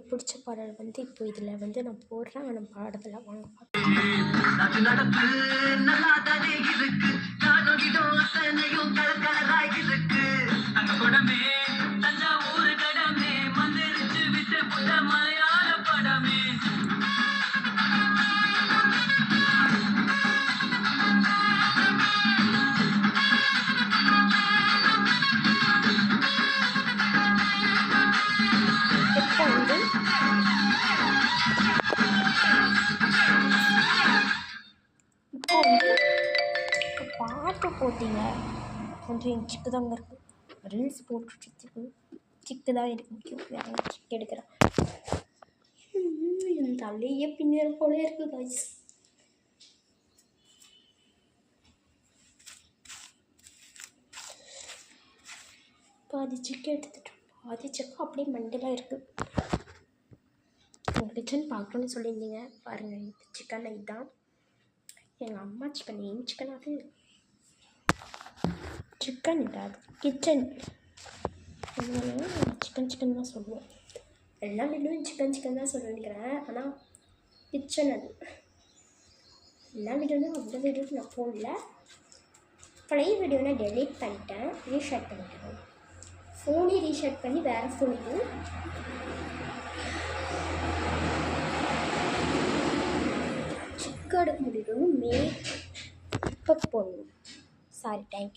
எனக்கு பிடிச்ச பாடல் வந்து இப்போ இதில் வந்து நான் போடுறேன். ஆனால் பாடத்தில் வாங்க பாட்டு போட்டிங்க கொஞ்சம் என் சிக்கு தாங்க இருக்குது. ரீல்ஸ் போட்டுட்டு சிக்கு தான் எனக்கு முக்கியம். வேறு சிக்கு எடுக்கிறேன். என் தலையே பின்னர் போல இருக்குது காய்ஸ். பாதி சிக்கு எடுத்துட்டோம். பாதி சிக்கு அப்படியே மண்டலாக இருக்குது. உங்கள் கிச்சன் பார்க்கணுன்னு சொல்லியிருந்தீங்க. பாருங்கள், இந்த சிக்கன் இதுதான் எங்கள் அம்மா சிக்கன். என் சிக்கன் அது சிக்கன் அது கிச்சன். சிக்கன் தான் சொல்லுவோம். எல்லா வீட்லையும் சிக்கன் தான் சொல்லியிருக்கிறேன். ஆனால் கிச்சன் அது எல்லா வீடியோவும் அந்த வீடியோவும் நான் போடல. பழைய வீடியோ நான் டெலீட் பண்ணிட்டேன். ரீஷேர் பண்ணிட்டேன். ஃபோனே ரீஷேர் பண்ணி வேறு ஃபோனுக்கு சிக்கன் எடுக்க முடியும். இப்போ போடணும். Sorry, thank you.